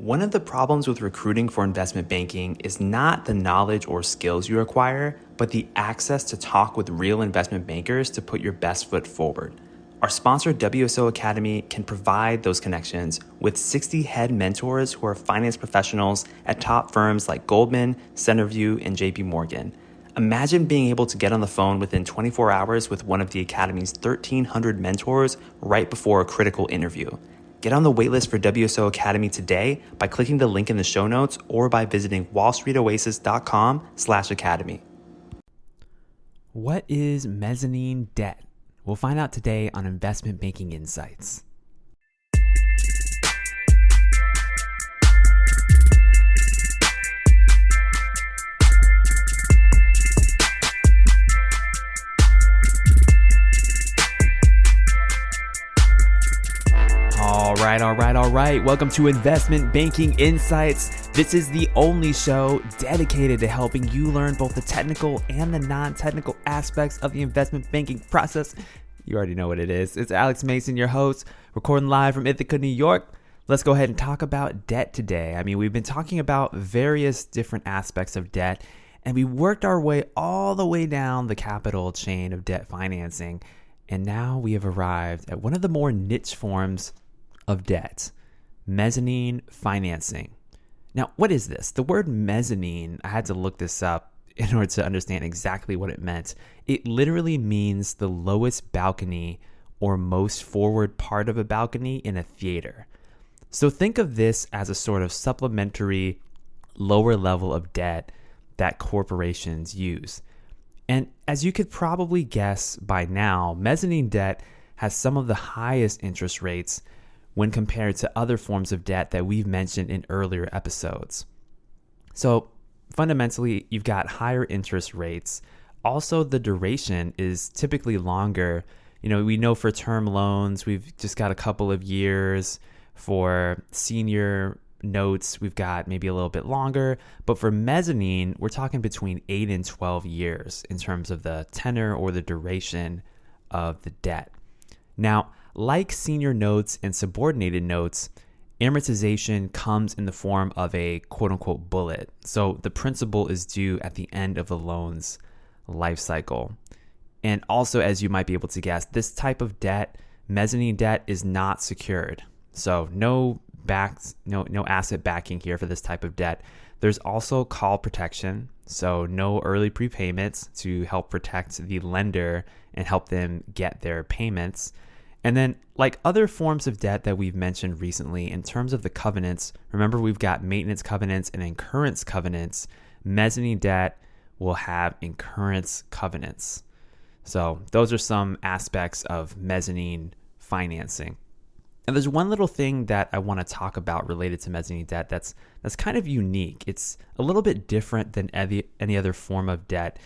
One of the problems with recruiting for investment banking is not the knowledge or skills you acquire, but the access to talk with real investment bankers to put your best foot forward. Our sponsor, WSO Academy, can provide those connections with 60 head mentors who are finance professionals at top firms like Goldman, Centerview, and JP Morgan. Imagine being able to get on the phone within 24 hours with one of the Academy's 1,300 mentors right before a critical interview. Get on the waitlist for WSO Academy today by clicking the link in the show notes or by visiting wallstreetoasis.com/academy. What is mezzanine debt? We'll find out today on Investment Banking Insights. All right. Welcome to Investment Banking Insights. This is the only show dedicated to helping you learn both the technical and the non-technical aspects of the investment banking process. You already know what it is. It's Alex Mason, your host, recording live from Ithaca, New York. Let's go ahead and talk about debt today. We've been talking about various different aspects of debt, and we worked our way all the way down the capital chain of debt financing. And now we have arrived at one of the more niche forms of debt, mezzanine financing. Now, what is this? The word mezzanine, I had to look this up in order to understand exactly what it meant. It literally means the lowest balcony or most forward part of a balcony in a theater. So think of this as a sort of supplementary lower level of debt that corporations use. And as you could probably guess by now, mezzanine debt has some of the highest interest rates when compared to other forms of debt that we've mentioned in earlier episodes. So fundamentally, you've got higher interest rates. Also, the duration is typically longer. We know for term loans, we've just got a couple of years. For senior notes, we've got maybe a little bit longer. But for mezzanine, we're talking between 8 and 12 years in terms of the tenor or the duration of the debt. Now, like senior notes and subordinated notes, amortization comes in the form of a quote-unquote bullet. So the principal is due at the end of the loan's life cycle. And also, as you might be able to guess, this type of debt, mezzanine debt, is not secured. So no asset backing here for this type of debt. There's also call protection, so no early prepayments to help protect the lender and help them get their payments. And then, like other forms of debt that we've mentioned recently, in terms of the covenants, remember we've got maintenance covenants and incurrence covenants. Mezzanine debt will have incurrence covenants. So those are some aspects of mezzanine financing. And there's one little thing that I want to talk about related to mezzanine debt that's kind of unique. It's a little bit different than any other form of debt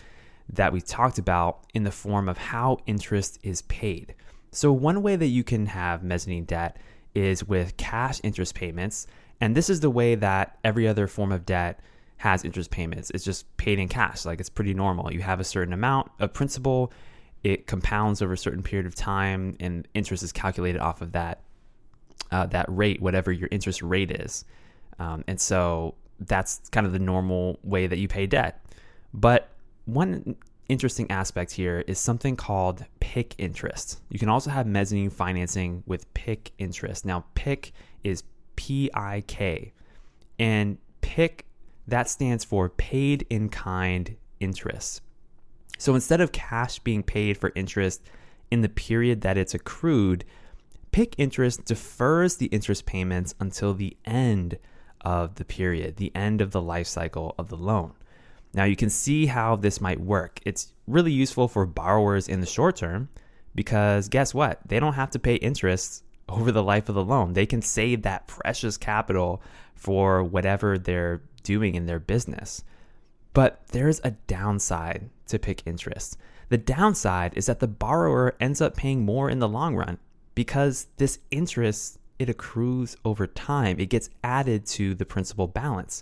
that we talked about in the form of how interest is paid. So one way that you can have mezzanine debt is with cash interest payments. And this is the way that every other form of debt has interest payments. It's just paid in cash. Like, it's pretty normal. You have a certain amount of principal, it compounds over a certain period of time, and interest is calculated off of that rate, whatever your interest rate is. And so that's kind of the normal way that you pay debt. But one interesting aspect here is something called PIK interest. You can also have mezzanine financing with PIK interest. Now, PIK is PIK, and PIK, that stands for paid in kind interest. So instead of cash being paid for interest in the period that it's accrued, PIK interest defers the interest payments until the end of the period, the end of the life cycle of the loan. Now, you can see how this might work. It's really useful for borrowers in the short term because guess what? They don't have to pay interest over the life of the loan. They can save that precious capital for whatever they're doing in their business. But there's a downside to PIK interest. The downside is that the borrower ends up paying more in the long run because this interest, it accrues over time. It gets added to the principal balance.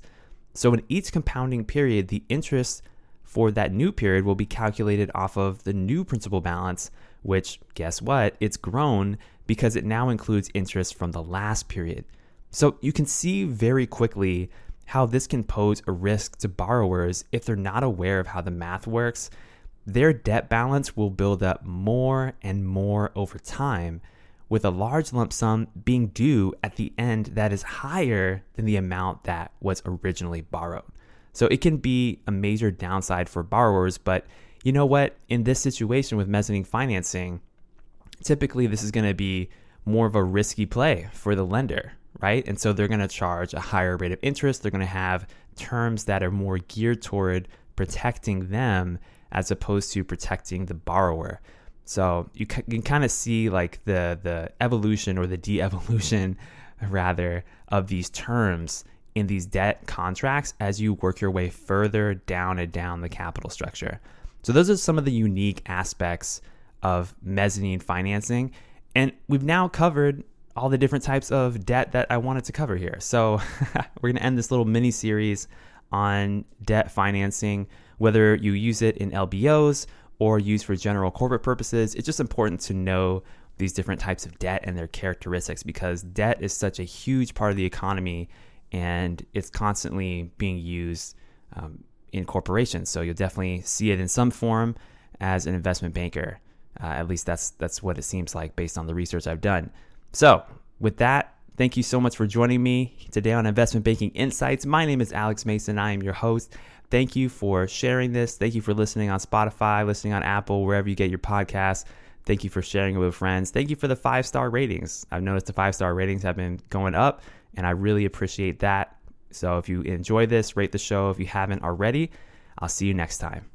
So in each compounding period, the interest for that new period will be calculated off of the new principal balance, which, guess what? It's grown because it now includes interest from the last period. So you can see very quickly how this can pose a risk to borrowers if they're not aware of how the math works. Their debt balance will build up more and more over time, with a large lump sum being due at the end that is higher than the amount that was originally borrowed. So it can be a major downside for borrowers, but you know what? In this situation with mezzanine financing, typically this is going to be more of a risky play for the lender, right? And so they're going to charge a higher rate of interest. They're going to have terms that are more geared toward protecting them as opposed to protecting the borrower. So you can kind of see like the evolution or the de-evolution rather of these terms in these debt contracts as you work your way further down and down the capital structure. So those are some of the unique aspects of mezzanine financing. And we've now covered all the different types of debt that I wanted to cover here. So we're going to end this little mini series on debt financing, whether you use it in LBOs or use for general corporate purposes. It's just important to know these different types of debt and their characteristics, because debt is such a huge part of the economy and it's constantly being used in corporations. So you'll definitely see it in some form as an investment banker. At least that's what it seems like based on the research I've done. So with that, thank you so much for joining me today on Investment Banking Insights. My name is Alex Mason. I am your host. Thank you for sharing this. Thank you for listening on Spotify, listening on Apple, wherever you get your podcasts. Thank you for sharing it with friends. Thank you for the 5-star ratings. I've noticed the 5-star ratings have been going up, and I really appreciate that. So if you enjoy this, rate the show if you haven't already. I'll see you next time.